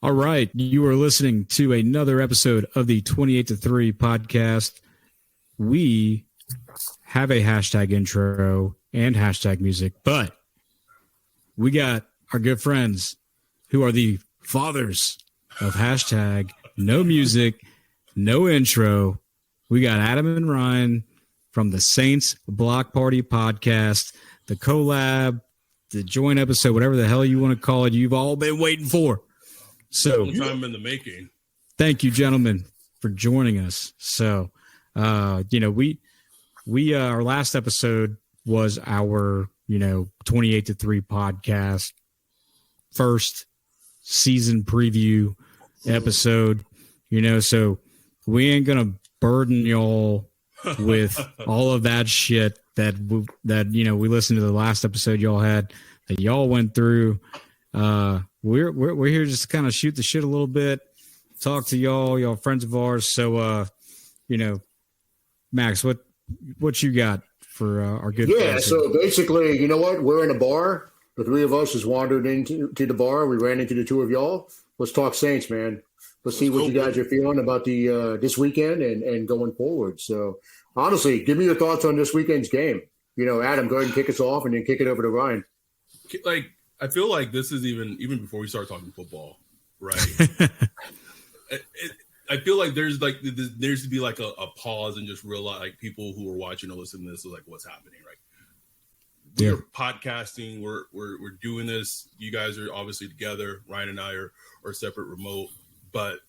All right. You are listening to another episode of the 28 to 3 podcast. We have a hashtag intro and hashtag music, but we got our good friends who are the fathers of hashtag no music, no intro. We got Adam and Ryan from the Saints Block Party podcast, the collab, the joint episode, whatever the hell you want to call it. You've all been waiting for. So, time in the making. Thank you, gentlemen, for joining us. So, we our last episode was our 28 to 3 podcast first season preview episode. So we ain't gonna burden y'all with all of that shit that we listened to the last episode y'all had that y'all went through. We're here just to kind of shoot the shit a little bit, talk to y'all friends of ours. So, Max, what you got for our good friends? So basically, you know what? We're in a bar. The three of us has wandered into the bar. We ran into the two of y'all. Let's talk Saints, man. Let's see what you guys are feeling about the this weekend and going forward. So, honestly, give me your thoughts on this weekend's game. Adam, go ahead and kick us off and then kick it over to Ryan. I feel like this is even before we start talking football, right? I feel like there's to be like a pause and just realize like people who are watching or listening to this are like, what's happening, right? We're podcasting, we're doing this. You guys are obviously together. Ryan and I are separate remote, but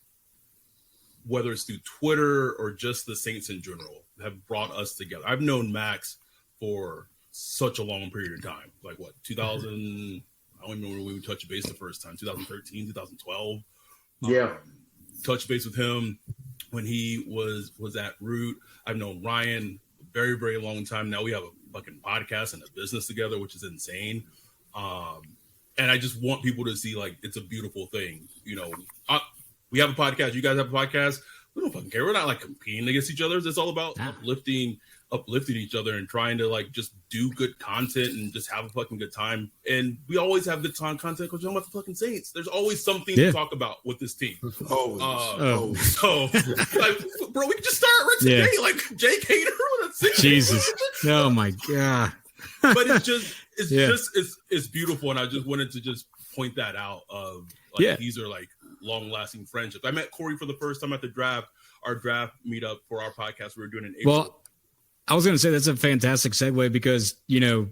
whether it's through Twitter or just the Saints in general have brought us together. I've known Max for such a long period of time. Like what, 2000? I don't even know when we touched base the first time. 2013, 2012. Yeah. Touched base with him when he was at Root. I've known Ryan a very, very long time now. We have a fucking podcast and a business together, which is insane. And I just want people to see like it's a beautiful thing. We have a podcast. You guys have a podcast. We don't fucking care. We're not like competing against each other. It's all about uplifting each other and trying to like just do good content and just have a fucking good time. And we always have good time content because we're talking about the fucking Saints. There's always something to talk about with this team. So like, bro, we can just start right today. Like Jake Hader with a Saints. Jesus. Oh my God. But it's beautiful. And I just wanted to just point that out of like, these are like long lasting friendships. I met Corey for the first time at the draft, our draft meetup for our podcast. We were doing in April. Well, I was going to say that's a fantastic segue because, no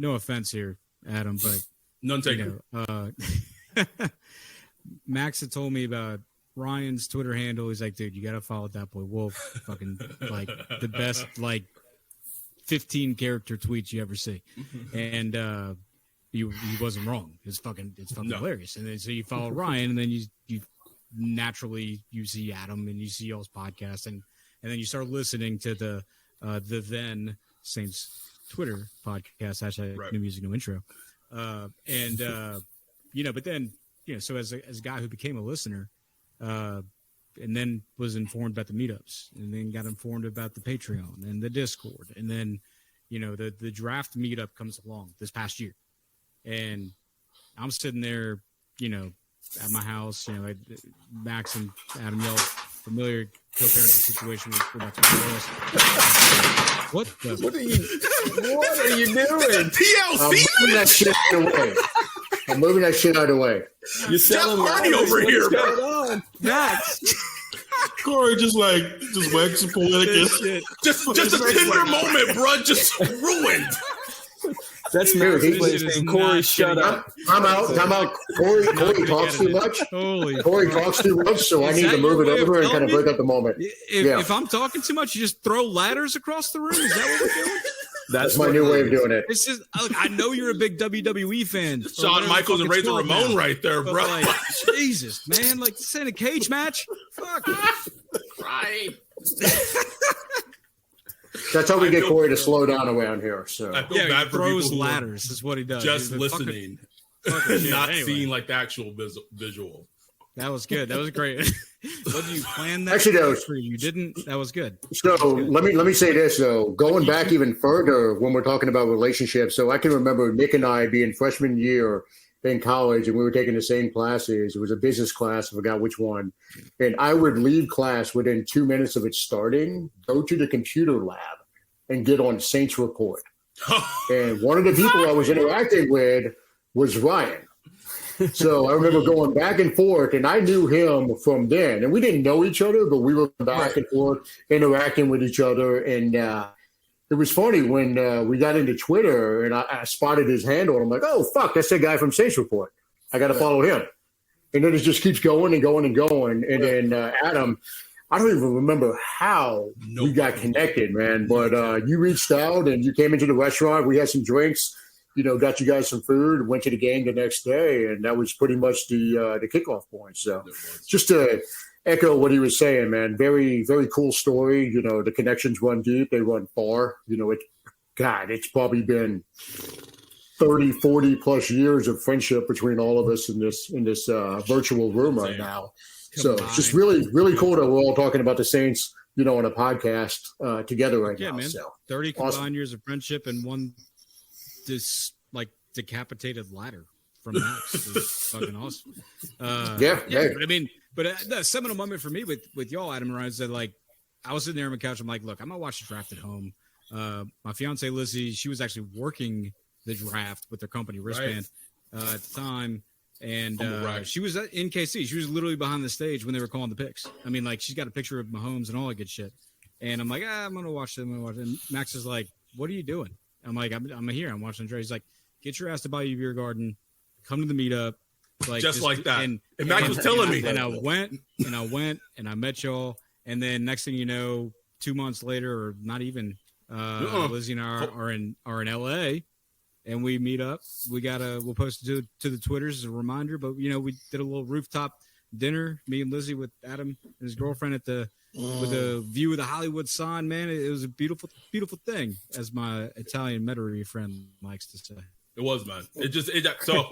offense here, Adam, but none taken. Max had told me about Ryan's Twitter handle. He's like, dude, you got to follow that boy Wolf. Fucking like the best, like 15 character tweets you ever see. And, he wasn't wrong. It's fucking hilarious. And then, so you follow Ryan and then you naturally you see Adam and you see y'all's podcast and then you start listening to the then Saints Twitter podcast hashtag no music no intro but then so as a guy who became a listener and then was informed about the meetups and then got informed about the Patreon and the Discord and then the draft meetup comes along this past year and I'm sitting there at my house, Max and Adam, y'all familiar co-parenting situation we're about to discuss. What are you doing? TLC? I'm moving that shit out of the way. You're selling money over here, bro. Max. Corey just waxing poetic. Just a tender moment, bro. Just ruined. That's Max's Corey, shut up. I'm out. Corey talks too much. Corey talks too much, so I need to move it over and kind of break up the moment. If I'm talking too much, you just throw ladders across the room? Is that what we're doing? That's my new way of doing it. It's just, I know you're a big WWE fan. Shawn Michaels and Razor Ramon right there, bro. Like, Jesus, man. Like, this ain't a cage match. Fuck. Right. That's how we get Corey to slow down around here. So I feel bad he for throws people ladders is what he does. Just listening, not seeing like the actual visual. That was good. That was great. Whether you planned that, Actually, no. you didn't. That was good. So let me say this though. Going back even further, when we're talking about relationships, so I can remember Nick and I being freshman year in college, and we were taking the same classes. It was a business class, I forgot which one, and I would leave class within 2 minutes of it starting, go to the computer lab, and get on Saints Report. And one of the people I was interacting with was Ryan. So I remember going back and forth, and I knew him from then. And we didn't know each other, but we were back and forth interacting with each other. And it was funny when we got into Twitter, and I spotted his handle. And I'm like, oh, fuck, that's the guy from Saints Report. I got to follow him. And then it just keeps going and going and going. And then Adam, I don't even remember how we got connected, man. But you reached out, and you came into the restaurant. We had some drinks. Got you guys some food, went to the game the next day, and that was pretty much the kickoff point. So just to echo what he was saying, man, very, very cool story. The connections run deep. They run far. It's probably been 30, 40 plus years of friendship between all of us in this virtual room right now. So it's just really, really cool that we're all talking about the Saints, on a podcast together right now. Yeah, man. So 30 combined years of friendship and one this decapitated ladder from Max is fucking awesome. Yeah. But the seminal moment for me with y'all, Adam and Ryan, is that I was sitting there on my couch. I'm like, look, I'm gonna watch the draft at home. My fiance Lizzie, she was actually working the draft with their company Wristband at the time, and she was in KC. She was literally behind the stage when they were calling the picks. I mean, she's got a picture of Mahomes and all that good shit. And I'm like, I'm gonna watch them. And Max is like, what are you doing? I'm like, I'm here. I'm watching Dre. He's like, get your ass to Bayou Beer Garden. Come to the meetup. Just like that. And Max was telling me. And I went, and I met y'all. And then next thing you know, 2 months later, or not even, Lizzie and I are in LA, and we meet up. We'll post it to the Twitters as a reminder. But we did a little rooftop dinner, me and Lizzie with Adam and his girlfriend with a view of the Hollywood sign, man. It was a beautiful, beautiful thing, as my Italian Metairie friend likes to say. It was, man. So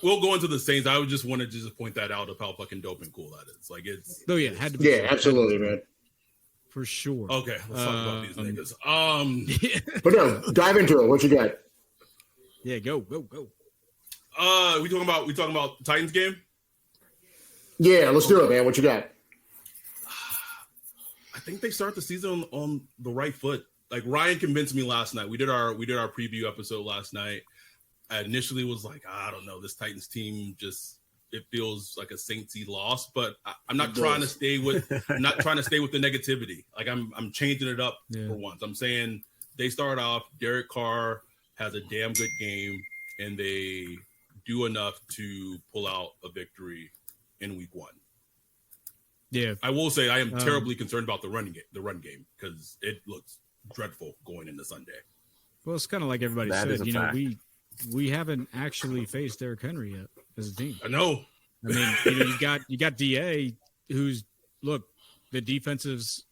we'll go into the Saints. I would just want to just point that out of how fucking dope and cool that is. It's. Oh yeah, had to be. Yeah, absolutely, man. For sure. Okay, let's talk about these niggas. But no, dive into it. What you got? Yeah, go. We talking about Titans game? Yeah, let's do it, man. What you got? I think they start the season on the right foot. Ryan convinced me last night. We did our preview episode last night. I initially was like, I don't know, this Titans team it feels like a Saints-y loss, but I'm not trying to stay with the negativity. I'm changing it up for once. I'm saying they start off, Derek Carr has a damn good game, and they do enough to pull out a victory in week 1. Yeah, I will say I am terribly concerned about the run game because it looks dreadful going into Sunday. Well, it's kind of like everybody said. We haven't actually faced Derrick Henry yet as a team. I know. I mean, you got DA, who's the defensives.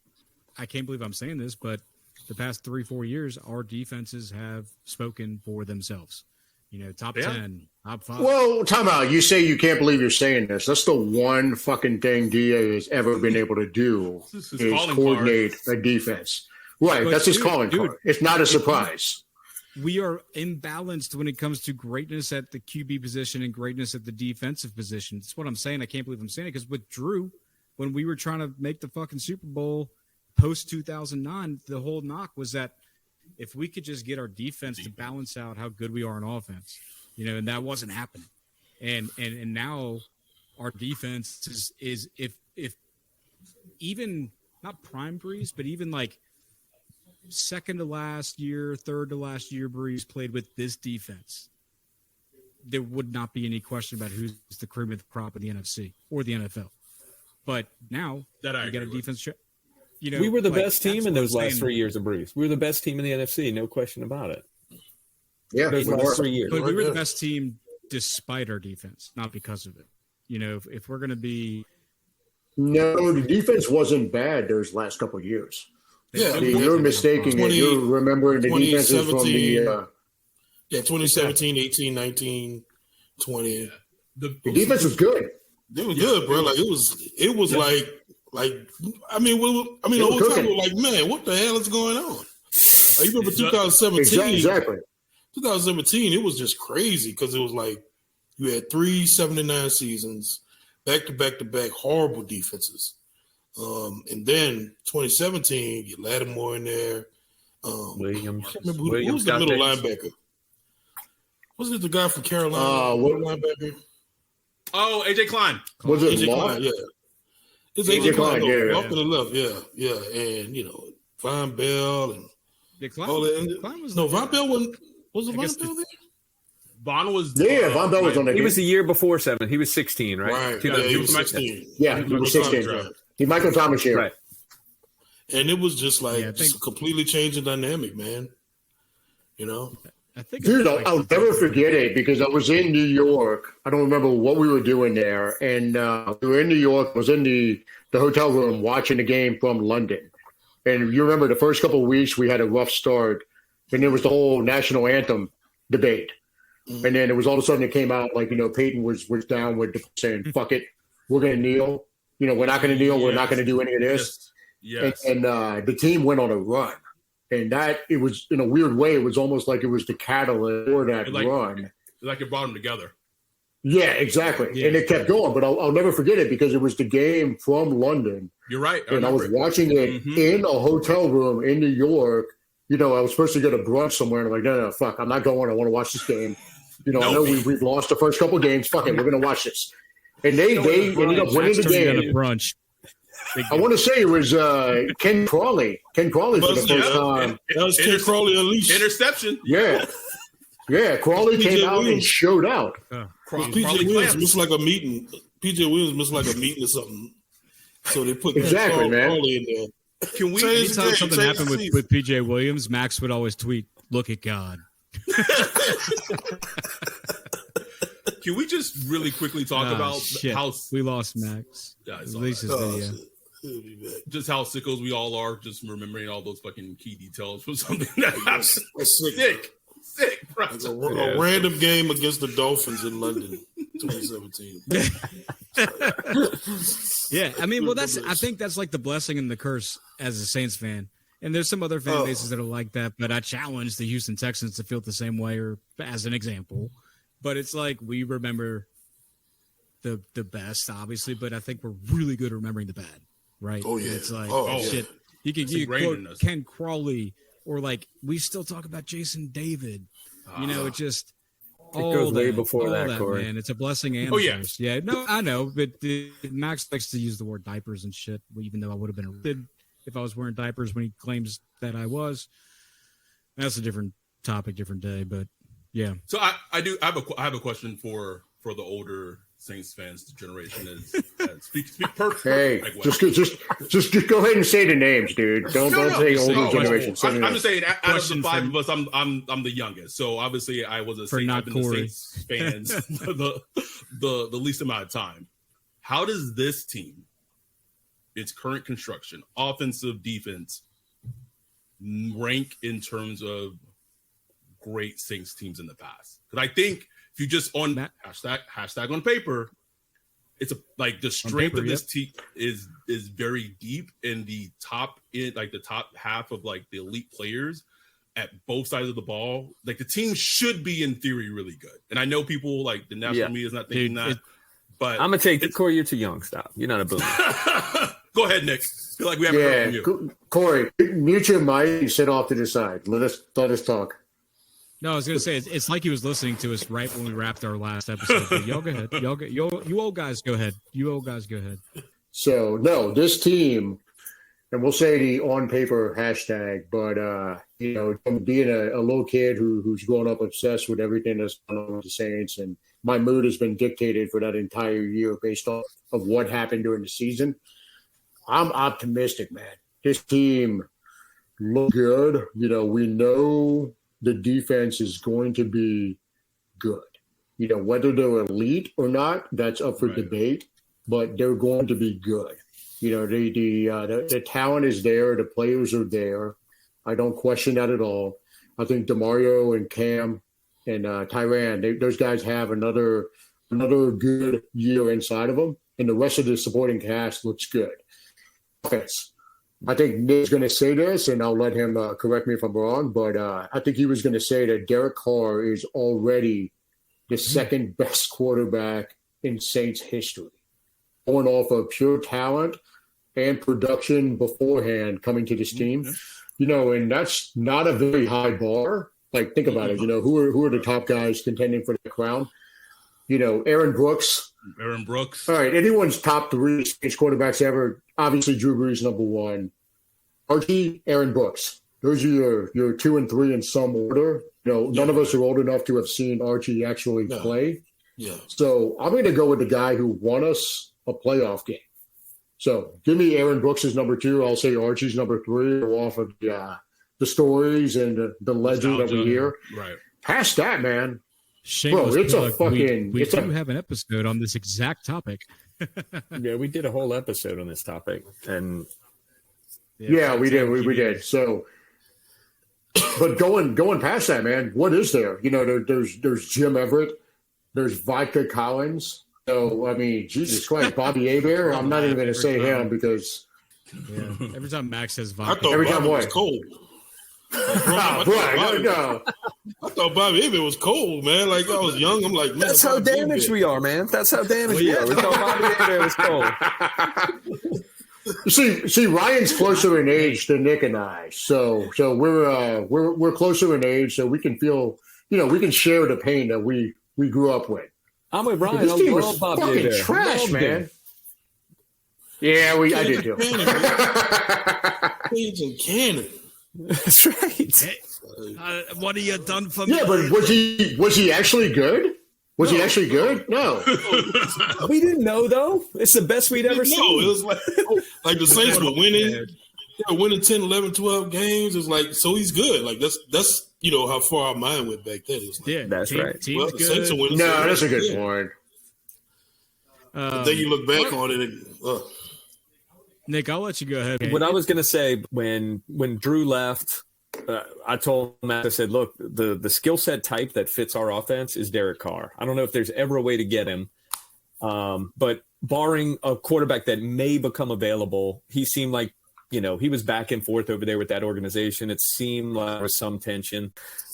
I can't believe I'm saying this, but the past 3-4 years, our defenses have spoken for themselves. Top 10, top 5. Well, time out. You say you can't believe you're saying this. That's the one fucking thing DA has ever been able to do is coordinate a defense. Right. That's his calling card. It's not a surprise. We are imbalanced when it comes to greatness at the QB position and greatness at the defensive position. That's what I'm saying. I can't believe I'm saying it because with Drew, when we were trying to make the fucking Super Bowl post 2009, the whole knock was that if we could just get our defense to balance out how good we are on offense, and that wasn't happening. And now our defense is if even not prime Breeze, but even second to last year, third to last year, Breeze played with this defense, there would not be any question about who's the cream of the crop in the NFC or the NFL. But now that you got a defense. We were the best team in those last 3 years of Breeze. We were the best team in the NFC, no question about it. Yeah, those last 3 years. But we were the best team despite our defense, not because of it. If we're going to be. No, the defense wasn't bad those last couple of years. Yeah, you're mistaking it. You're remembering the defenses from the 2017, 18, 19, 20. The defense was good. They were good, bro. It was like Like, I mean, the whole time we were like, man, what the hell is going on? Like, you remember 2017? Exactly. 2017, it was just crazy because it was like you had 3 79 seasons, back to back horrible defenses. And then 2017, you Lattimore in there. Williams. I can't remember who was the middle linebacker. Wasn't it the guy from Carolina? Linebacker? Oh, AJ Klein. Was it AJ Law? Klein, yeah. It's AJ Klein, off to the left, yeah. And, Von Bell and all that. Von Bell was it Von Bell there? Von was Von Bell was on that. He was the year before 7. He was 16, right? Right. Yeah, he was 16. Yeah, he was 16. He Michael Thomas here. Right. And it was just like just a completely changing dynamic, man. I think, dude, I'll never forget it because I was in New York. I don't remember what we were doing there, and we were in New York. I was in the hotel room watching the game from London. And you remember the first couple of weeks we had a rough start, and there was the whole national anthem debate. Mm-hmm. And then it was all of a sudden it came out like Peyton was down with saying "fuck it, we're going to kneel." We're not going to kneel. We're not going to do any of this. Yes. And the team went on a run. And that, it was, in a weird way, it was almost like it was the catalyst for that run. Like it brought them together. Yeah, exactly. Yeah. And it kept going. But I'll never forget it because it was the game from London. You're right. And I was watching it in a hotel room in New York. I was supposed to go to brunch somewhere. And I'm like, no, fuck, I'm not going. I want to watch this game. I know we've lost the first couple of games. Fuck it, we're going to watch this. And they ended up winning the game. Brunch. I want to say it was Ken Crawley. Ken Crawley for the first time. That was Ken Crawley unleashed. Interception. Yeah. Crawley came out and showed out. PJ Williams missed like a meeting. PJ Williams missed like a meeting or something. So they put Crawley in there. Can we? Anytime something happened with PJ Williams, Max would always tweet, "Look at God." Can we just really quickly talk about how we lost Max? At least his video. Just how sickos we all are, just remembering all those fucking key details from something that happened. Sick, bro. Like a random game against the Dolphins in London, 2017. Yeah, I mean, I think that's like the blessing and the curse as a Saints fan. And there's some other fan bases that are like that, but I challenge the Houston Texans to feel the same way, or as an example. But it's like we remember the best, obviously, but I think we're really good at remembering the bad. Right. Oh yeah. It's like shit. You can quote Ken Crawley, or like we still talk about Jason David. It just goes way before that, Corey. Man. It's a blessing and curse. Yeah. No, I know, but Max likes to use the word diapers and shit. Even though I would have been arrested if I was wearing diapers when he claims that I was. That's a different topic, different day. But yeah. So I have a question for the older Saints fans generation speak perfect. Hey, just go ahead and say the names, dude. Don't say older generation. I'm just saying, out of the 5 of us, I'm the youngest. So obviously, I was I've been the Saints fans the least amount of time. How does this team, its current construction, offensive, defense, rank in terms of great Saints teams in the past? Because I think if you just on hashtag on paper, it's the strength of this team is very deep in the top half of like the elite players at both sides of the ball. Like the team should be in theory really good. And I know people like the national media is not thinking that, but I'm gonna take Corey. You're too young. Stop. You're not a boomer. Go ahead, Nick. I feel like we haven't heard from you. Corey, mute your mic and sit off to the side. Let us talk. No, I was gonna say it's like he was listening to us right when we wrapped our last episode. But y'all go ahead. You old guys go ahead. So no, this team, and we'll say the on paper hashtag, but from being a little kid who's grown up obsessed with everything that's going on with the Saints, and my mood has been dictated for that entire year based off of what happened during the season. I'm optimistic, man. This team look good. We know the defense is going to be good. Whether they're elite or not, that's up for debate, but they're going to be good. The talent is there. The players are there. I don't question that at all. I think DeMario and Cam and Tyrann, those guys have another good year inside of them, and the rest of the supporting cast looks good. offense. I think Nick's going to say this, and I'll let him correct me if I'm wrong, but I think he was going to say that Derek Carr is already the second best quarterback in Saints history, going off of pure talent and production beforehand coming to this team. And that's not a very high bar. Like, think about it. Who are the top guys contending for the crown? Aaron Brooks. All right, anyone's top 3 Saints quarterbacks ever. Obviously, Drew Brees number 1. Archie, Aaron Brooks. Those are your 2 and 3 in some order. None of us are old enough to have seen Archie actually play. Yeah. So I'm going to go with the guy who won us a playoff game. So give me Aaron Brooks as number 2. I'll say Archie's number 3 off of the stories and the legend that we hear. Right. Past that, man. Shameless Bro, it's plug. a fucking. We do have an episode on this exact topic. Yeah, we did a whole episode on this topic, and yeah, we did. We did. So, but going past that, man, what is there? There's Jim Everett, there's Vodka Collins. So I mean, Jesus Christ, Bobby Hebert. I'm not even going to say him because every time Max says I vodka, thought every time Bobby was what? cold. No. I thought Bobby Hebert was cold, man. Like I was young. I'm like, man, that's how Bobby damaged Hebert. we are, man. That's how damaged we are. We thought Bobby Hebert was cold. See, Ryan's closer in age than Nick and I, so we're closer in age, so we can feel, we can share the pain that we grew up with. I'm with Ryan. This team I was love Bobby fucking Hebert. trash, Loved man. him. Yeah, I did too. Cage and Cannon. That's right. what have you done for me? Yeah, but was he actually good? Was he actually good? No. We didn't know though. It's the best we'd ever No, seen. it was like the Saints were winning. They were winning 10, 11, 12 games. It's like, so he's good. Like that's how far our mind went back then. It was like, That's right. Team's well, the Saints are good. winning. No, so that's a good yeah. point. But then you look back on it and Nick, I'll let you go ahead. What I was going to say when Drew left, I told Matt, I said, look, the skill set type that fits our offense is Derek Carr. I don't know if there's ever a way to get him, but barring a quarterback that may become available, he seemed like, he was back and forth over there with that organization. It seemed like there was some tension.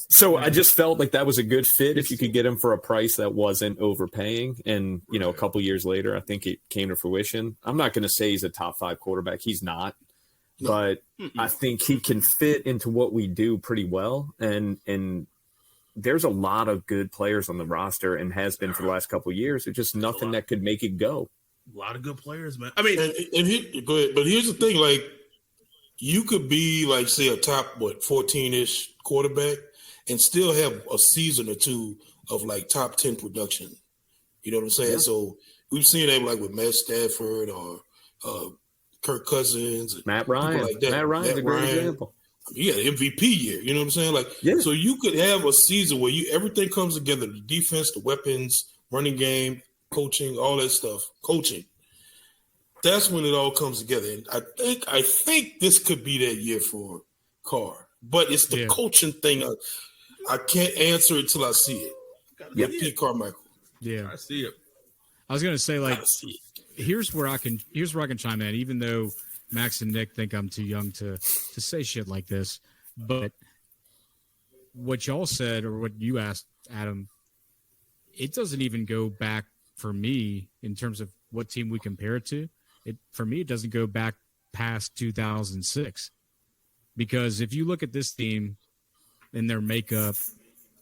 So I just felt like that was a good fit if you could get him for a price that wasn't overpaying. And, a couple years later, I think it came to fruition. I'm not going to say he's a top 5 quarterback. He's not. No. But I think he can fit into what we do pretty well. And there's a lot of good players on the roster and has been for the last couple of years. There's just nothing that could make it go. A lot of good players, man. I mean, go ahead. But here's the thing, like, you could be like, say, a top 14-ish quarterback and still have a season or two of like top 10 production. You know what I'm saying? Yeah. So we've seen that like with Matt Stafford or Kirk Cousins, Matt Ryan. Like that. Matt Ryan's a great example. Yeah, MVP year. You know what I'm saying? Like, so you could have a season where everything comes together: the defense, the weapons, running game, coaching, all that stuff. Coaching. That's when it all comes together. And I think this could be that year for Carr. But it's the coaching thing. I can't answer it till I see it. Yeah, Pete Carmichael. Yeah, I see it. I was gonna say, like, here's where I can chime in, even though Max and Nick think I'm too young to say shit like this. But what y'all said, or what you asked, Adam, it doesn't even go back for me in terms of what team we compare it to. For me, it doesn't go back past 2006, because if you look at this team and their makeup,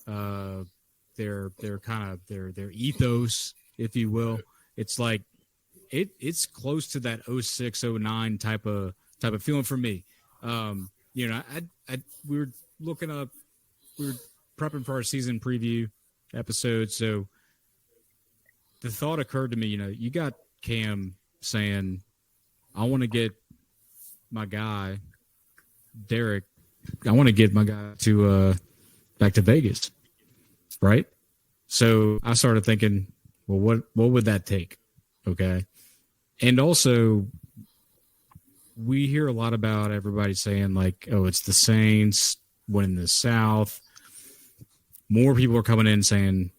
their kind of their ethos, if you will, it's like it's close to that 06, 09 type of feeling for me. We were prepping for our season preview episode, so the thought occurred to me, you got Cam saying, I want to get my guy, Derek, I want to get my guy to back to Vegas, right? So I started thinking, well, what would that take? Okay. And also, we hear a lot about everybody saying, like, oh, it's the Saints winning the South. More people are coming in saying,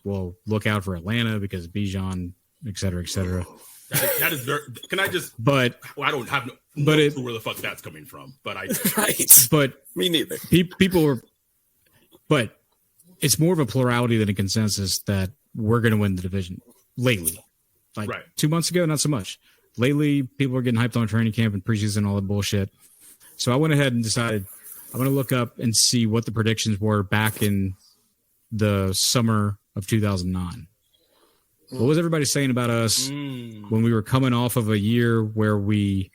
well, look out for Atlanta because Bijan, et cetera, et cetera. That is very. Can I just? But Well, I don't have no But it- clue where the fuck that's coming from. But I. Right. but Me neither. people are, but it's more of a plurality than a consensus that we're going to win the division lately. Like Right. 2 months ago, not so much. Lately, people are getting hyped on training camp and preseason and all that bullshit. So I went ahead and decided I'm going to look up and see what the predictions were back in the summer of 2009. What was everybody saying about us when we were coming off of a year where we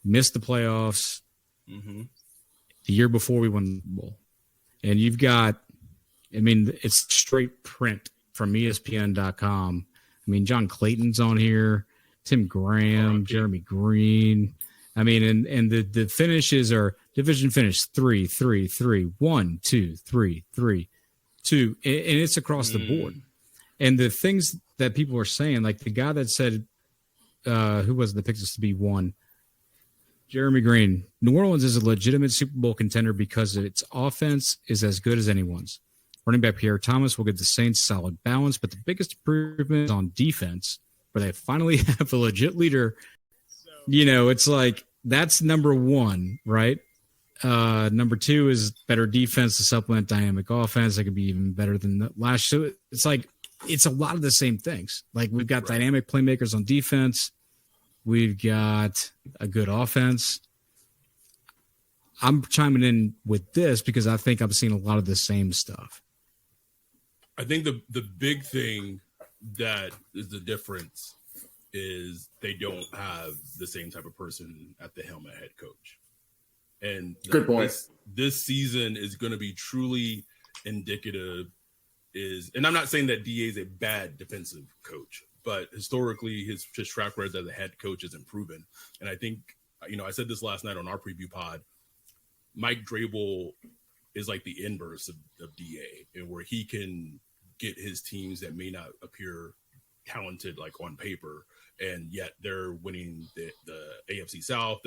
missed the playoffs the year before we won the Bowl? And you've got, I mean, it's straight print from ESPN.com. I mean, John Clayton's on here, Tim Graham, Jeremy Green. I mean, and the finishes are division finish 3-3-3, 1-2-3-3-2, and it's across the board. And the things that people are saying, like the guy that said, who was the picked us to be one? Jeremy Green. New Orleans is a legitimate Super Bowl contender because its offense is as good as anyone's. Running back Pierre Thomas will give the Saints solid balance, but the biggest improvement is on defense, where they finally have a legit leader. You know, it's like that's number one, right? Number two is better defense to supplement dynamic offense. That could be even better than the last. So it's like it's a lot of the same things. Like we've got dynamic playmakers on defense. We've got a good offense. I'm chiming in with this because I think I'm seeing a lot of the same stuff. I think the big thing that is the difference is they don't have the same type of person at the helm at head coach. And Good point. This season is going to be truly indicative. And I'm not saying that DA is a bad defensive coach, but historically his track record as a head coach is improving. And I think, I said this last night on our preview pod, Mike Vrabel is like the inverse of DA, and where he can get his teams that may not appear talented like on paper, and yet they're winning the AFC South.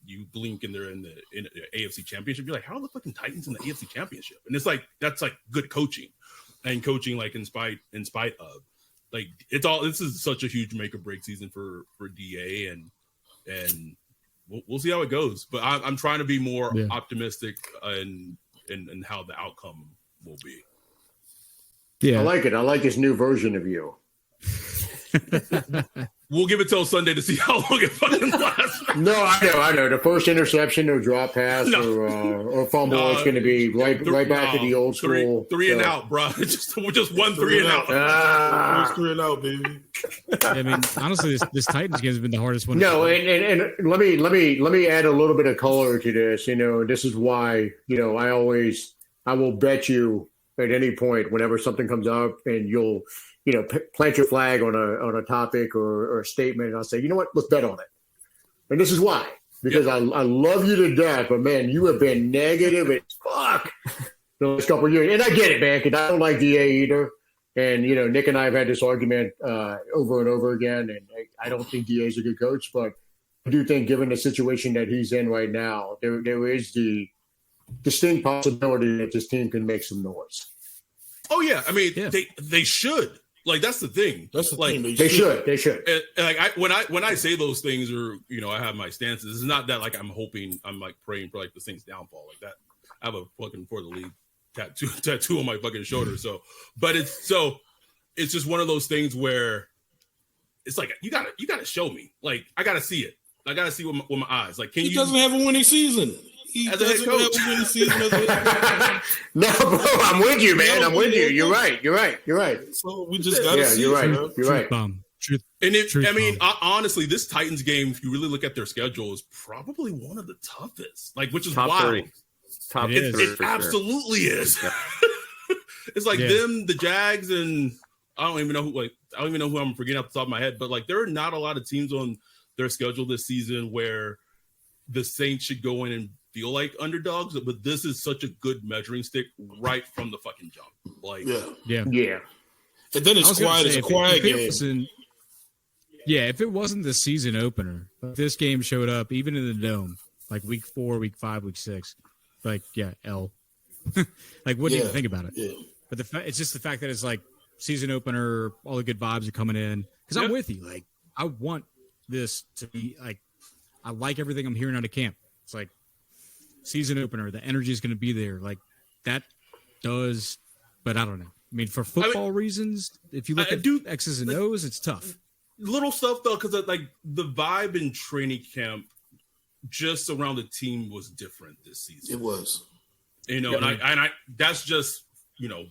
You blink and they're in the AFC Championship. You're like, how are the fucking Titans in the AFC Championship? And it's like that's like good coaching, and coaching like in spite of like it's all. This is such a huge make or break season for DA, and we'll see how it goes. But I'm trying to be more optimistic in how the outcome will be. Yeah, I like it. I like this new version of you. We'll give it till Sunday to see how long it fucking lasts. No, I know. The first interception or drop pass or fumble, it's going to be right back to the old school. Three and out, bro. just 1 3 and out. First 3 and out, baby. I mean, honestly, this Titans game has been the hardest one. No, and let me add a little bit of color to this. This is why I will bet you at any point whenever something comes up and you'll plant your flag on a topic or a statement, and I'll say, you know what, let's bet on it. And this is why, because I love you to death, but man, you have been negative as fuck the last couple of years, and I get it, man, because I don't like DA either. And Nick and I have had this argument over and over again, and I don't think DA is a good coach, but I do think, given the situation that he's in right now, there is the distinct possibility that this team can make some noise. Oh yeah, I mean they should. Like that's the thing. That's the like thing. They should. And like when I say those things, or I have my stances. It's not that like I'm like praying for like the Saints' downfall like that. I have a fucking for the league tattoo on my fucking shoulder. So, but it's just one of those things where it's like you gotta show me. Like I gotta see it. I gotta see with my eyes. Like He doesn't have a winning season. He as a head doesn't coach. have a winning season as a head No, bro, I'm with you, man. I'm with you. You're right. coach. So we just gotta see you're right. it, man. You're right. Bomb. Truth. And Truth honestly, this Titans game, if you really look at their schedule, is probably one of the toughest. Like, which is Top wild. 3. Top It is. 3 It for sure. absolutely is. It's like them, the Jags, and I don't even know who I'm forgetting off the top of my head. But like, there are not a lot of teams on their schedule this season where the Saints should go in and feel like underdogs. But this is such a good measuring stick right from the fucking jump. Like, Yeah. Yeah. And then I it's was gonna quiet. say, It's a if quiet it game. wasn't- if it wasn't the season opener, if this game showed up even in the dome, like week 4, week 5, week 6, like L. Like, what do you think about it? Yeah. But it's just the fact that it's like season opener, all the good vibes are coming in. Because I'm with you. Like, I want this to be like, I like everything I'm hearing out of camp. It's like season opener, the energy is going to be there. Like that does, but I don't know. I mean, for football reasons, if you look at X's and O's, it's tough. Little stuff though, because like the vibe in training camp just around the team was different this season. It was, and I that's just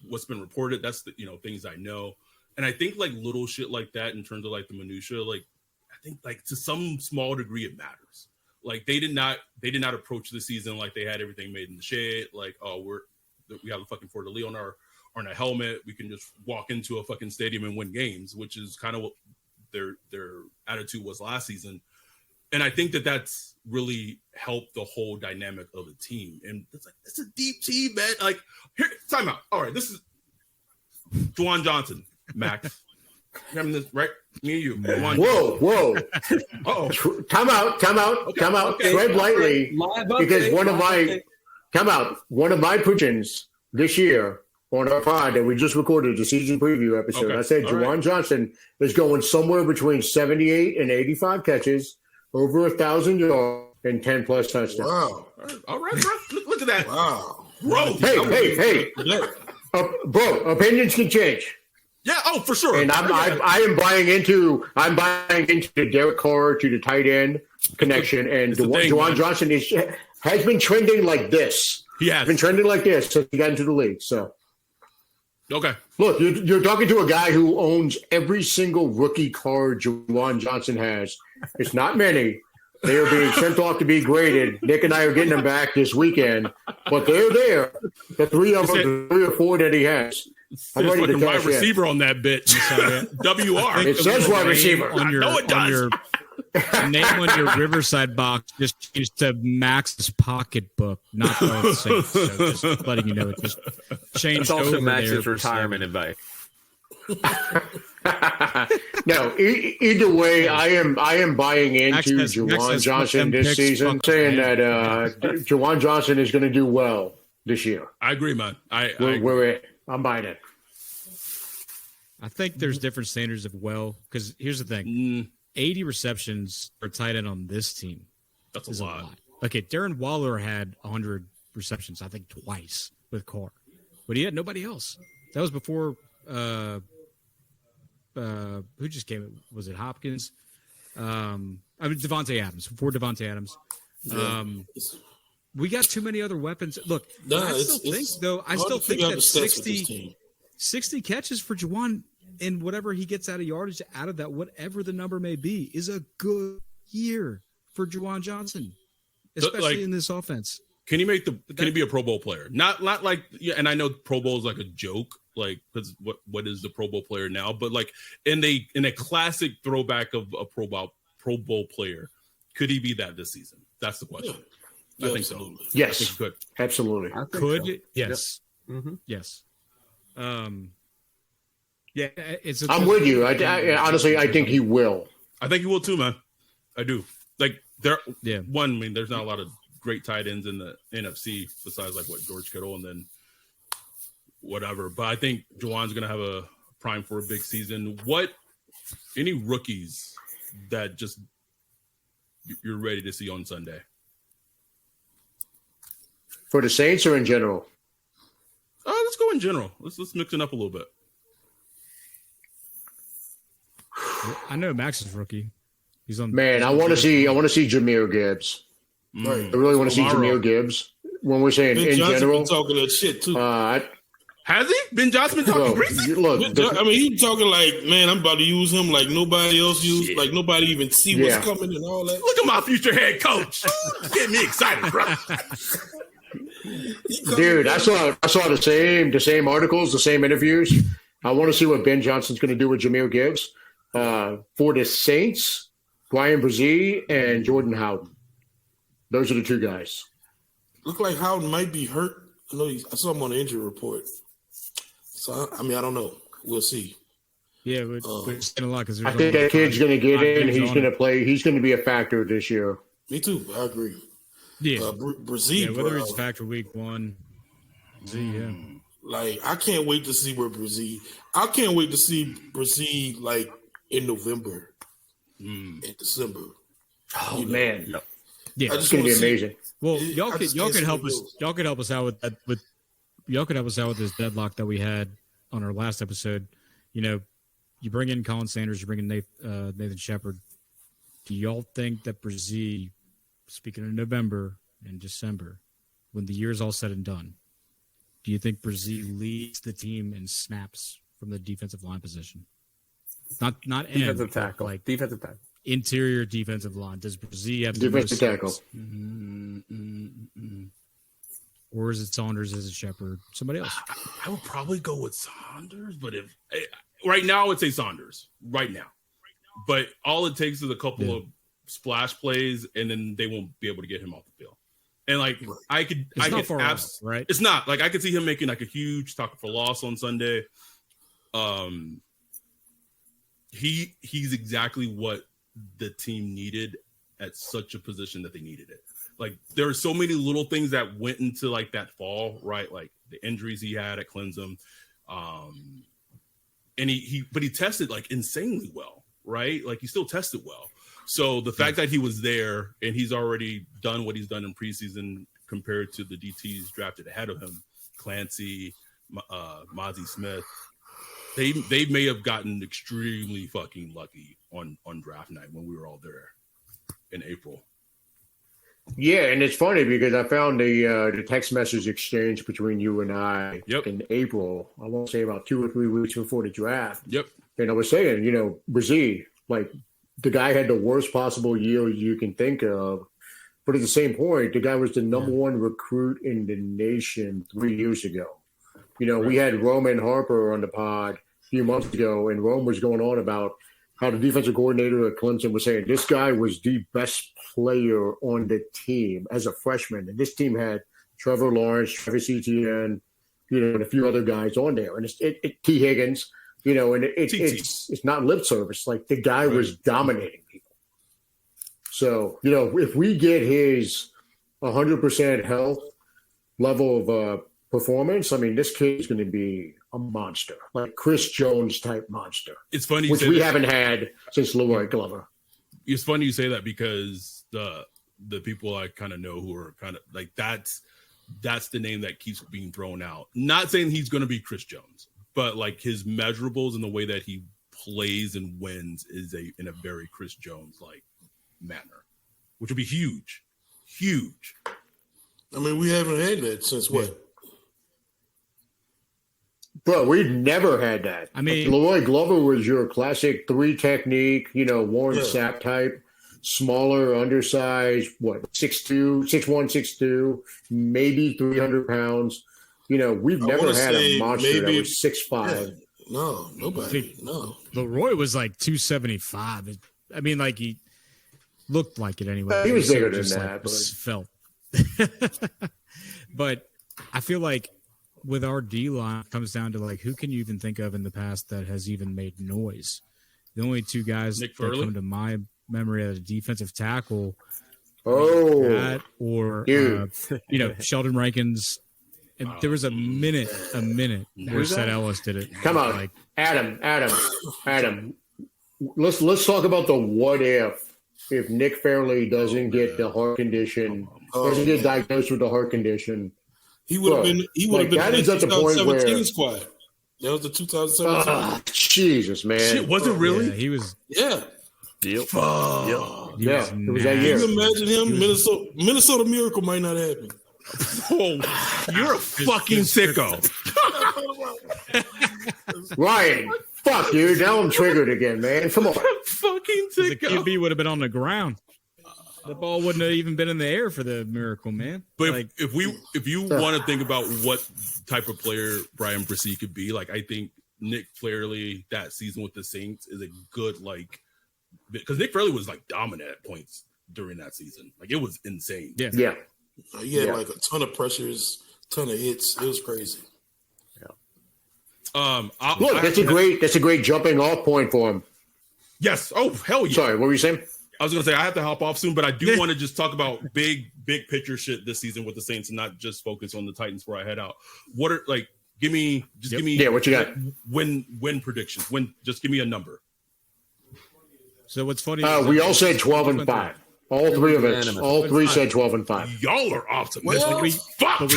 what's been reported. That's the things I know, and I think like little shit like that in terms of like the minutia, like I think like to some small degree it matters. Like they did not approach the season like they had everything made in the shed. Like we have a fucking fleur de lis on our helmet. We can just walk into a fucking stadium and win games, which is kind of what their attitude was last season. And I think that's really helped the whole dynamic of the team. And it's a deep team, man. Like, here, time out. All right, this is Juwan Johnson, Max. Having this, right? Me and you. Whoa. Oh, Time out. Okay. Tread lightly, because one of my predictions this year on our pod that we just recorded the season preview episode, I said Juwan Johnson is going somewhere between 78 and 85 catches, over 1,000 yards, and 10 plus touchdowns. wow, all right, bro. Look at that. wow. Bro. Hey. Bro, opinions can change. Yeah, oh, for sure. And I'm buying into the Derek Carr to the tight end connection, and Juwan Johnson has been trending like this. He has been trending like this since he got into the league. So, okay. Look, you're talking to a guy who owns every single rookie card Juwan Johnson has. It's not many. They are being sent off to be graded. Nick and I are getting them back this weekend, but they're there. The three or four that he has. I'm There's ready to fucking wide cash receiver on that bitch. WR. It says wide receiver. On your, it does. on your name on your Riverside box just changed to Max's pocketbook, not the Saints. So just letting you know, it just changed. It's also over Max's there. retirement advice. No, either way, I am buying into Juwan Johnson this season, saying that Juwan Johnson is going to do well this year. I agree, man. I'm buying it. I think there's different standards of because here's the thing: 80 receptions for tight end on this team. That's a lot. Okay, Darren Waller had 100 receptions, I think, twice with Carr, but he had nobody else. That was before. Who just came? Was it Hopkins? Devontae Adams. Before Devontae Adams. We got too many other weapons. Look, I still think that 60 catches for Juwan and whatever he gets out of yardage out of that, whatever the number may be, is a good year for Juwan Johnson, especially in this offense. Can he be a Pro Bowl player? Not like, and I know Pro Bowl is like a joke, like, because what is the Pro Bowl player now? But like in a classic throwback of a Pro Bowl player, could he be that this season? That's the question. Yeah, I think absolutely. so. Yes, I think he could. Absolutely. Could so. yes, Yep. Mm-hmm. yes. Yeah, I'm with you. I honestly, I think he will. I think he will too, man. I do. Like Yeah. One, I mean, there's not a lot of great tight ends in the NFC besides like George Kittle and then whatever. But I think Juwan's gonna have a prime for a big season. Any rookies that just you're ready to see on Sunday? For the Saints or in general? Let's go in general. Let's mix it up a little bit. I know Max is rookie. He's on. Man, I want to see Jahmyr Gibbs. Right. I really want to see Jahmyr Gibbs. When we're saying Ben in Johnson general, been talking that shit too. Has he? Ben Johnson been talking crazy? Look, I mean, he talking like, man, I'm about to use him like nobody else used, like nobody even see what's coming and all that. Look at my future head coach. Get me excited, bro. dude, I saw the same articles, the same interviews. I want to see what Ben Johnson's going to do with Jahmyr Gibbs. For the Saints, Brian Brzee and Jordan Howden. Those are the two guys. Look like Howden might be hurt. I saw him on the injury report. So I don't know. We'll see. Yeah, we're saying a lot because I think that kid's going to get in. He's going to play. He's going to be a factor this year. Me too. I agree. Yeah, Brzee, whether it's factor week one. Like, I can't wait to see where Brzee. I can't wait to see Brzee like in November. Mm. in December. Oh man, Yeah, I it's just gonna want be to see. amazing. well, I y'all just could can't see help the us. Bills. Y'all could help us out with that. Y'all could help us out with this deadlock that we had on our last episode. You know, you bring in Colin Sanders, you bring in Nathan Shepard. Do y'all think that Brzee, speaking of November and December, when the year's all said and done, do you think Brzee leads the team in snaps from the defensive line position? Not end, Defensive but tackle. like Defensive tackle. interior defensive line. Does Brzee have the Defensive most tackle. snaps? Or is it Saunders? Is it Shepard? Somebody else? I would probably go with Saunders, but if right now, I would say Saunders right now. But all it takes is a couple of splash plays, and then they won't be able to get him off the field. And like I could, It's not far off, right? It's not like I could see him making like a huge tackle for loss on Sunday. He's exactly what the team needed at such a position that they needed it. Like there are so many little things that went into like that fall, right? Like the injuries he had at Clemson, and he tested like insanely well, right? Like he still tested well. So the fact that he was there and he's already done what he's done in preseason compared to the DTs drafted ahead of him, Clancy, Mozzie Smith, they may have gotten extremely fucking lucky on draft night when we were all there in April. Yeah, and it's funny because I found the text message exchange between you and I in April. I want to say about 2 or 3 weeks before the draft. Yep. And I was saying, Brzee, like the guy had the worst possible year you can think of. But at the same point, the guy was the number one recruit in the nation 3 years ago. We had Roman Harper on the pod a few months ago, and Rome was going on about how the defensive coordinator at Clemson was saying this guy was the best player on the team as a freshman. And this team had Trevor Lawrence, Travis Etienne, and a few other guys on there. And it's T. Higgins, and it's not lip service. Like the guy was dominating people. So, if we get his 100% health level of performance, I mean, this kid is going to be a monster, like Chris Jones type monster. It's funny, which we haven't had since Leroy Glover. It's funny you say that because the people I kind of know who are kind of like that's the name that keeps being thrown out. Not saying he's going to be Chris Jones, but like his measurables and the way that he plays and wins is in a very Chris Jones like manner, which would be huge. I mean, we haven't had that since what? Bro, we've never had that. I mean, Leroy Glover was your classic 3 technique, Warren Sapp type, smaller, undersized, 6'2", 6'1", 6'2", maybe 300 pounds. We've never had a monster that was 6'5". Yeah. No, nobody. No. Leroy was like 275. I mean, like he looked like it anyway. He was bigger than just, that, but felt. But I feel like with our D line, it comes down to like who can you even think of in the past that has even made noise? The only 2 guys that come to my memory as a defensive tackle, that or Sheldon Rankins. And there was a minute where Seth Ellis did it. Come on, like, Adam. Let's talk about the what if Nick Fairley doesn't get the heart condition, doesn't get diagnosed with the heart condition. He would have been. He would have been that in is the at the point 2017 where squad. That was the 2017. Jesus, man! Shit, was it really? Yeah, he was. Yeah. Yep. It was that Can year. you imagine him? Minnesota Miracle might not happen. Oh, you're a fucking sicko. Ryan, fuck, dude. Now I'm triggered again, man. Come on. Fucking The sicko. QB would have been on the ground. The ball wouldn't have even been in the air for the miracle, man. But like, if you want to think about what type of player Brian Brzee could be, like I think Nick Fairley that season with the Saints is a good because Nick Fairley was like dominant at points during that season. Like it was insane. Yeah. He had like a ton of pressures, ton of hits. It was crazy. Look, that's a great jumping off point for him. Yes. Oh, hell yeah. Sorry, what were you saying? I was going to say I have to hop off soon, but I do want to just talk about big picture shit this season with the Saints and not just focus on the Titans before I head out. What are give me Yeah, what you got? Win predictions. Just give me a number. So what's funny? We all said 12-5. All three of us. All three said 12-5. Y'all are optimistic. Well, Fuck.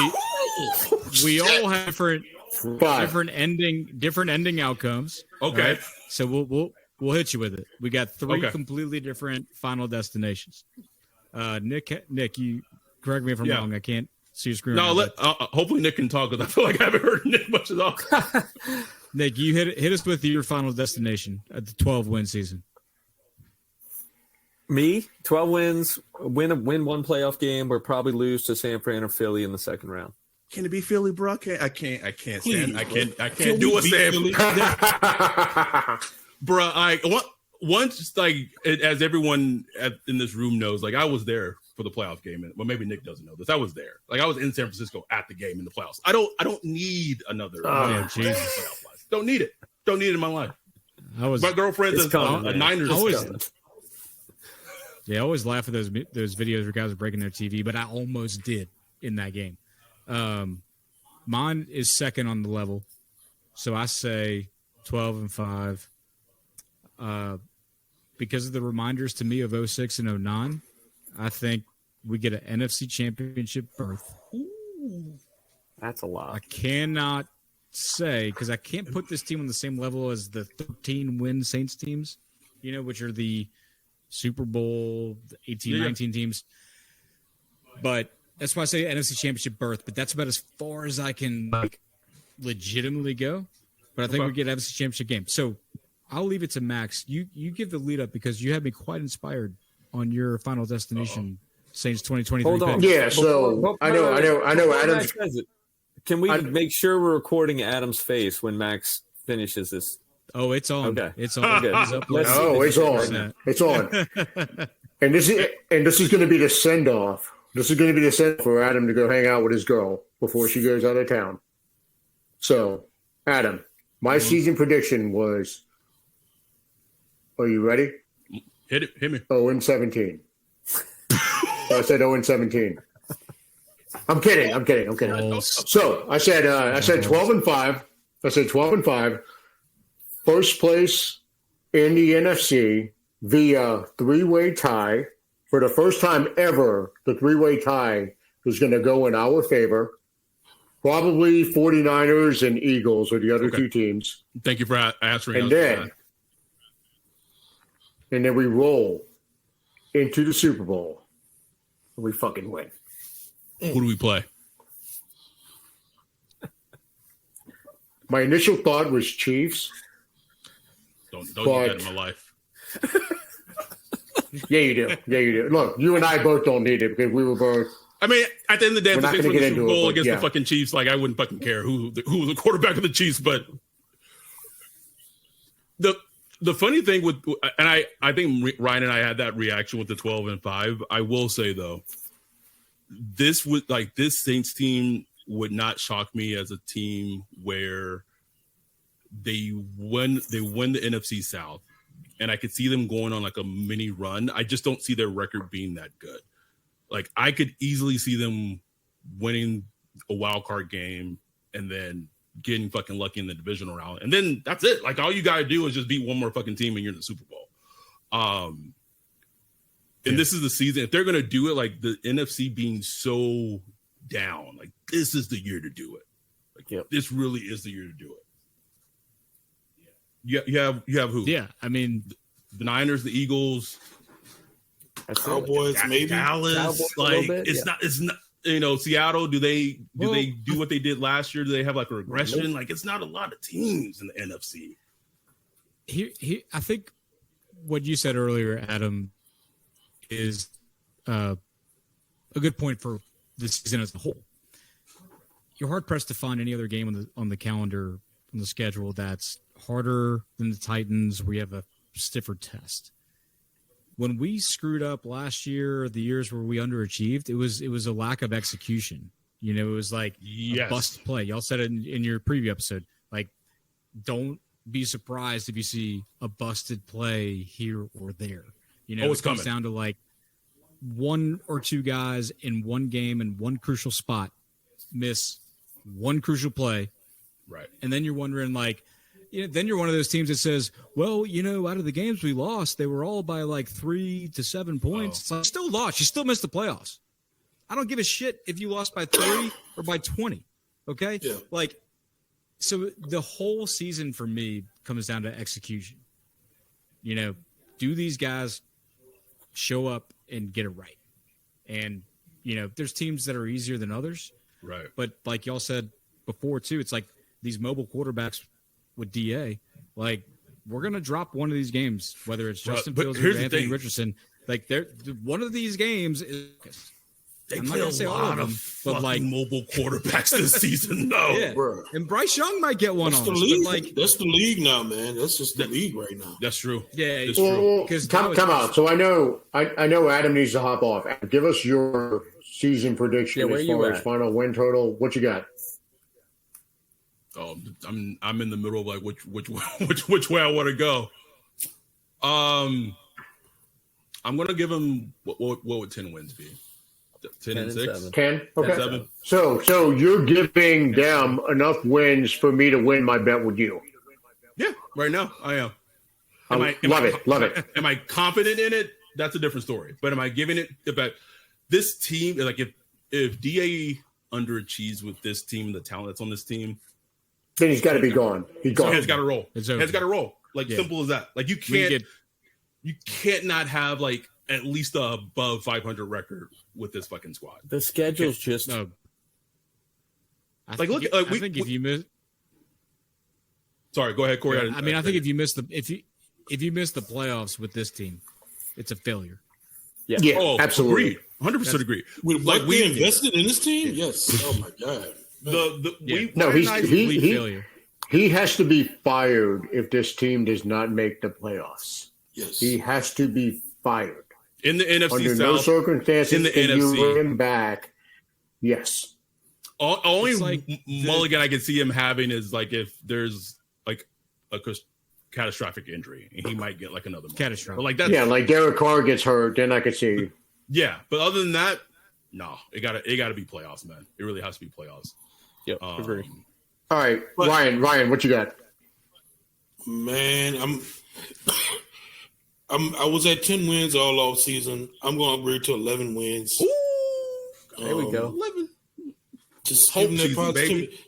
We all have different Five. ending outcomes. Okay. right? So we'll hit you with it. We got three Okay. completely different final destinations. Nick, you correct me if I'm Yeah. wrong. I can't see your screen. No, right now, hopefully Nick can talk because I feel like I haven't heard Nick much at all. but Nick, you hit us with your final destination at the 12-win season. Me, 12 wins, win one playoff game, or probably lose to San Fran or Philly in the second round. Can it be Philly, bro? I can't Please, stand. I bro. can't do a beat San, Philly? bro. Once like as everyone in this room knows, like I was there for the playoff game, well, maybe Nick doesn't know this. I was there. Like I was in San Francisco at the game in the playoffs. I don't need another. Oh, Jesus. playoff life. Don't need it. Don't need it in my life. I My girlfriend's It's a coming, man. Niners Always- fan. Yeah, I always laugh at those videos where guys are breaking their TV, but I almost did in that game. Mine is second on the level, so I say 12-5. Because of the reminders to me of 06 and 09, I think we get an NFC Championship berth. That's a lot. I cannot say because I can't put this team on the same level as the 13-win Saints teams, which are the Super Bowl 18, 19 teams. But that's why I say NFC Championship berth. But that's about as far as I can legitimately go. But I think we get NFC Championship game. So I'll leave it to Max. You give the lead up because you had me quite inspired on your final destination Saints 2023. Hold on. pick. Yeah, so I know. Before Adam's Max says it, can we make sure we're recording Adam's face when Max finishes this? Oh, it's on. Okay. It's on. Good. It's up Let's there. see Oh, this it's right on. now. It's on. And this is going to be the send off. This is going to be the send for Adam to go hang out with his girl before she goes out of town. So, Adam, my season prediction was. Are you ready? Hit me. 0-17. I said 0-17. I'm kidding. So I said 12-5. I said 12-5. First place in the NFC via three-way tie. For the first time ever, the three-way tie is going to go in our favor. Probably 49ers and Eagles are the other two teams. Thank you for answering. And then we roll into the Super Bowl. And we fucking win. Who do we play? My initial thought was Chiefs. Don't do that in my life. Yeah, you do. Look, you and I both don't need it because we were both. I mean, at the end of the day, We're if not the Saints gonna win the get Super into it, Bowl but against yeah. the fucking Chiefs, like I wouldn't fucking care who was the quarterback of the Chiefs. But the funny thing with, and I think Ryan and I had that reaction with the 12-5. I will say though, this Saints team would not shock me as a team where they win the NFC South, and I could see them going on like a mini run. I just don't see their record being that good. Like I could easily see them winning a wild card game and then getting fucking lucky in the divisional round, and then that's it. Like all you gotta do is just beat one more fucking team and you're in the Super Bowl. And this is the season. If they're gonna do it, like the NFC being so down, like this is the year to do it. Like this really is the year to do it. You have who? Yeah, I mean, The Niners, the Eagles, Cowboys, maybe. Dallas. Cowboys a Like little bit, it's not. Seattle. Do they do what they did last year? Do they have like a regression? Like it's not a lot of teams in the NFC. I think what you said earlier, Adam, is a good point for the season as a whole. You're hard pressed to find any other game on the calendar, on the schedule, that's harder than the Titans, where you have a stiffer test. When we screwed up last year, the years where we underachieved, it was a lack of execution. It was like a bust play. Y'all said it in your preview episode. Like, don't be surprised if you see a busted play here or there. It's it comes coming down to like one or two guys in one game in one crucial spot miss one crucial play. Right. And then you're wondering, like, then you're one of those teams that says, well, out of the games we lost, they were all by like 3 to 7 points. It's like, you still lost. You still missed the playoffs. I don't give a shit if you lost by 3 or by 20. Okay? Yeah. Like, so the whole season for me comes down to execution. Do these guys show up and get it right? And, there's teams that are easier than others. Right. But like y'all said before, too, it's like these mobile quarterbacks with DA, like, we're going to drop one of these games, whether it's Justin but Fields or here's the Anthony thing. Richardson. Like, one of these games is – They I'm not play a gonna say all lot of of them, but, fucking like- mobile quarterbacks this season, though. Yeah. Bro. And Bryce Young might get one That's on the us, league. but like, That's the league now, man. That's just the league right now. That's true. yeah, That's true. Well, 'Cause now come it's- on. So I know Adam needs to hop off. Give us your season prediction Yeah, where as you far as at? final win total. What you got? Oh, I'm in the middle of like which way I want to go. I'm gonna give him what would 10 wins be? 10 and 6? 7. 10? Okay. 7. So you're giving them enough wins for me to win my bet with you. Yeah, right now I am. Love it. Am I confident in it? That's a different story. But am I giving it the bet? This team, like if DA underachieves with this team, the talent that's on this team, Then he's got to be gone. He's gone. head's got to roll. It's Head's over. got to roll. Like Yeah. simple as that. Like you we can't get you can't not have like at least a above 500 record with this fucking squad. The schedule's just no. I Like, think look, I we- think if you miss, Sorry, go ahead, Corey. I mean, I think if you miss the playoffs with this team, it's a failure. Yeah, Oh, absolutely. agreed. 100% agree. With Like what we they invested in this team? Yes. Oh, my God. No, Ryan and Complete failure. he has to be fired if this team does not make the playoffs. Yes. He has to be fired. in the NFC Under no South, circumstances in the can you NFC. bring him back. Yes. only It's like mulligan I can see him having is like if there's like a catastrophic injury, and he might get like another month. Catastrophic. But like that's Yeah, like Derek Carr gets hurt, then I could see. yeah. But other than that, no, it gotta be playoffs, man. It really has to be playoffs. Yep, agree. All right, But- Ryan, what you got? Man, I was at 10 wins all off season. I'm going to upgrade to 11 wins. There we go. 11. Just Hope giving that season, positivity.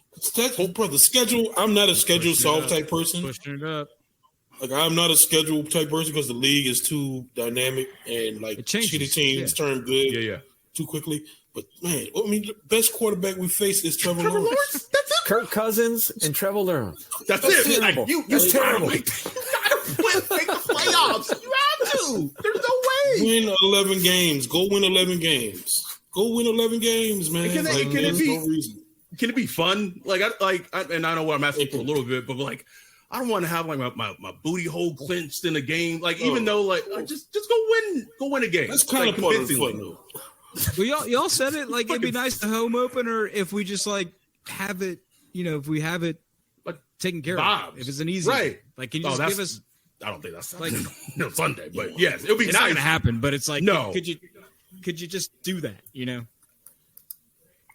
The schedule. I'm not a schedule solve type person. Pushing it up. Like I'm not a schedule type person because the league is too dynamic and like It changes, shitty teams turn good Yeah. too quickly. But man, I mean, the best quarterback we face is Trevor Lawrence. That's it. Kirk Cousins and Trevor Lawrence. That's That's it. terrible. Like, you That's terrible. You gotta make the playoffs. You have to. There's no way. Win 11 games. Go win 11 games. Go win 11 games, man. Can it- Like, can it there's be- no reason. Can it be fun? And I know what I'm asking for a little bit, but like, I don't want to have like my booty hole clinched in a game. Like, even though like, just go win a game. That's kind Like, of part of the convincingly. fun, though. Well, y'all said it like it'd be nice to home opener if we just like have it, if we have it Like, taken care vibes. of. If it's an easy, Right. Like, can you Oh, just that's- give us? I don't think that's Like- no Sunday, but yes, it'll be It's nice. not gonna happen, but it's like, No. Could you just do that?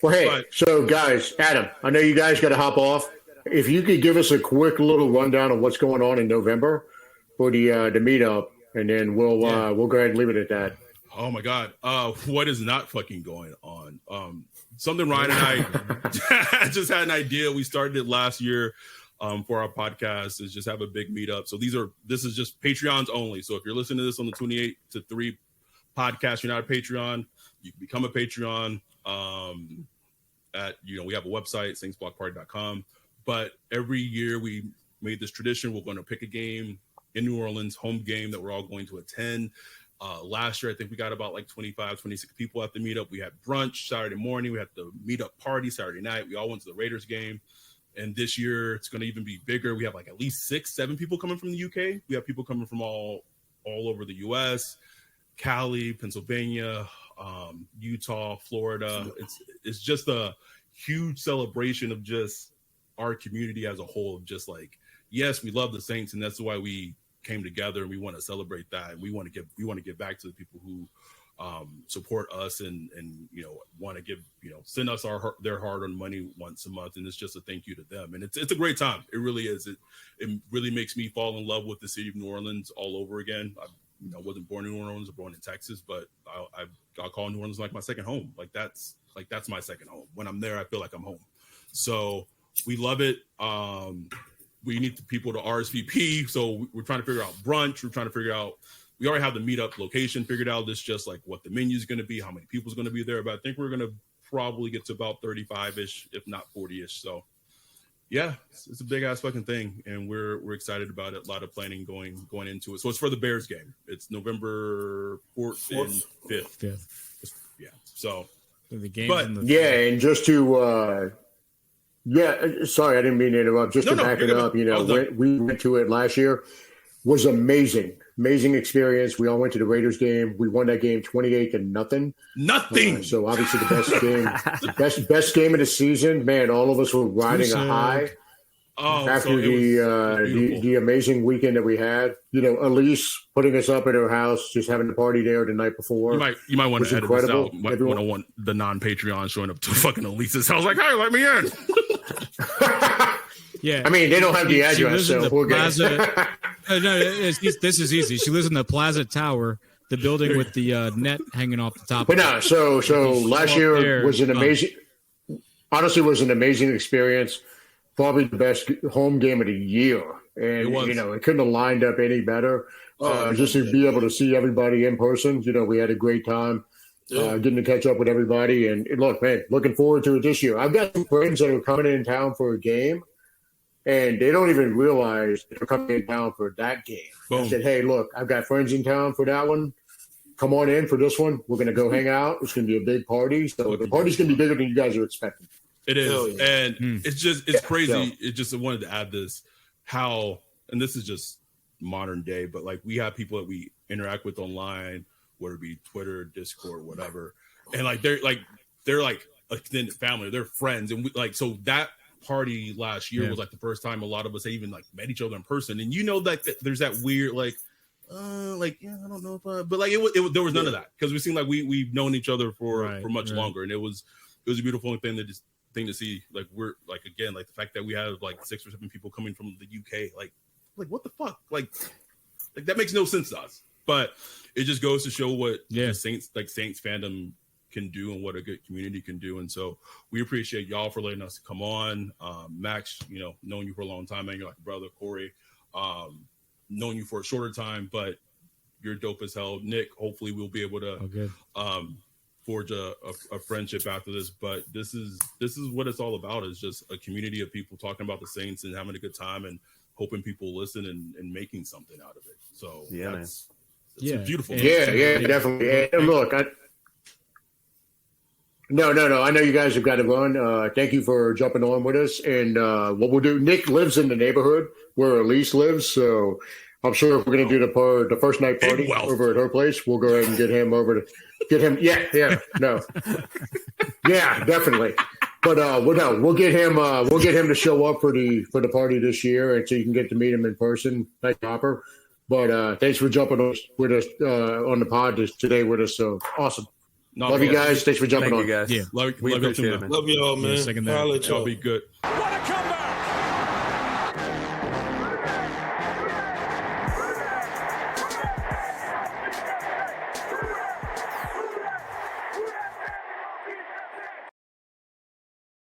Well, hey, But- so guys, Adam, I know you guys got to hop off. If you could give us a quick little rundown of what's going on in November for the meetup, and then we'll go ahead and leave it at that. Oh my God. What is not fucking going on? Something Ryan and I just had an idea. We started it last year for our podcast is just have a big meetup. So this is just Patreons only. So if you're listening to this on the 28 to 3 podcast, you're not a Patreon, you can become a Patreon. We have a website, saintsblockparty.com. But every year we made this tradition. We're going to pick a game in New Orleans, home game that we're all going to attend. Last year, I think we got about like 25, 26 people at the meetup. We had brunch Saturday morning. We had the meetup party Saturday night. We all went to the Raiders game. And this year, it's going to even be bigger. We have like at least 6, 7 people coming from the UK. We have people coming from all over the US, Cali, Pennsylvania, Utah, Florida. It's just a huge celebration of just our community as a whole. Of just like, yes, we love the Saints, and that's why we came together, and we want to celebrate that, and we want to give back to the people who support us and want to give send us their hard-earned money once a month, and it's just a thank you to them, and it's a great time. It really is. It really makes me fall in love with the city of New Orleans all over again. I wasn't born in New Orleans, I was born in Texas, but I call New Orleans like my second home. That's my second home. When I'm there, I feel like I'm home. So we love it. We need the people to RSVP. So we're trying to figure out brunch. We're trying to figure out. We already have the meetup location figured out. It's just like what the menu is going to be, how many people is going to be there. But I think we're going to probably get to about 35-ish, if not 40-ish. So yeah, it's a big ass fucking thing, and we're excited about it. A lot of planning going into it. So it's for the Bears game. It's November 4th and 5th. Yeah. So the game. And just to sorry, I didn't mean to interrupt. Just to back it up, we went to it last year. Was amazing experience. We all went to the Raiders game. We won that game 28-0. Nothing. So obviously the best game, best game of the season. Man, all of us were riding a high after the amazing weekend that we had. Elise putting us up at her house, just having the party there the night before. You might want to edit this out. Might want the non-Patreon showing up to fucking Elise's house like, hey, let me in. Yeah, I mean they don't have the address, so we're good. This is easy. She lives in the Plaza Tower, the building with the net hanging off the top. But no, so last year was an amazing. Honestly, was an amazing experience. Probably the best home game of the year, and it couldn't have lined up any better. Just to be able to see everybody in person, we had a great time. Getting to catch up with everybody, and look, man, looking forward to it this year. I've got some friends that are coming in town for a game. And they don't even realize they're coming in town for that game. Boom. I said, hey, look, I've got friends in town for that one. Come on in for this one. We're going to go hang out. It's going to be a big party. So the party's going to be bigger than you guys are expecting. It is. And it's crazy. Yeah. It just wanted to add this, and this is just modern day, but like we have people that we interact with online, whether it be Twitter, Discord, whatever. And they're like extended family, they're friends. And so that party last year was like the first time a lot of us even like met each other in person, and there's that weird I don't know if but there was none of that because we seemed like we've known each other for much longer, and it was a beautiful thing to see. Like we're like again like the fact that we have like 6 or 7 people coming from the UK, like what the fuck, like that makes no sense to us, but it just goes to show what Saints fandom can do and what a good community can do. And so we appreciate y'all for letting us come on. Max, knowing you for a long time, man, you're like a brother. Corey, knowing you for a shorter time, but you're dope as hell. Nick, hopefully we'll be able to forge a friendship after this. But this is what it's all about, is just a community of people talking about the Saints and having a good time and hoping people listen and making something out of it. So it's beautiful. Yeah, definitely. And look, No. I know you guys have got to run. Thank you for jumping on with us. And what we'll do, Nick lives in the neighborhood where Elise lives, so I'm sure if we're going to do the first night party over at her place, we'll go ahead and get him over to get him. Yeah, definitely. But we'll get him to show up for the party this year, and so you can get to meet him in person. Thank you, Hopper. But thanks for jumping with us on the pod today with us. So awesome. Love you guys. Thanks for jumping on. You guys. Yeah, love you too, man. Love you all, man. Second that. Y'all be good.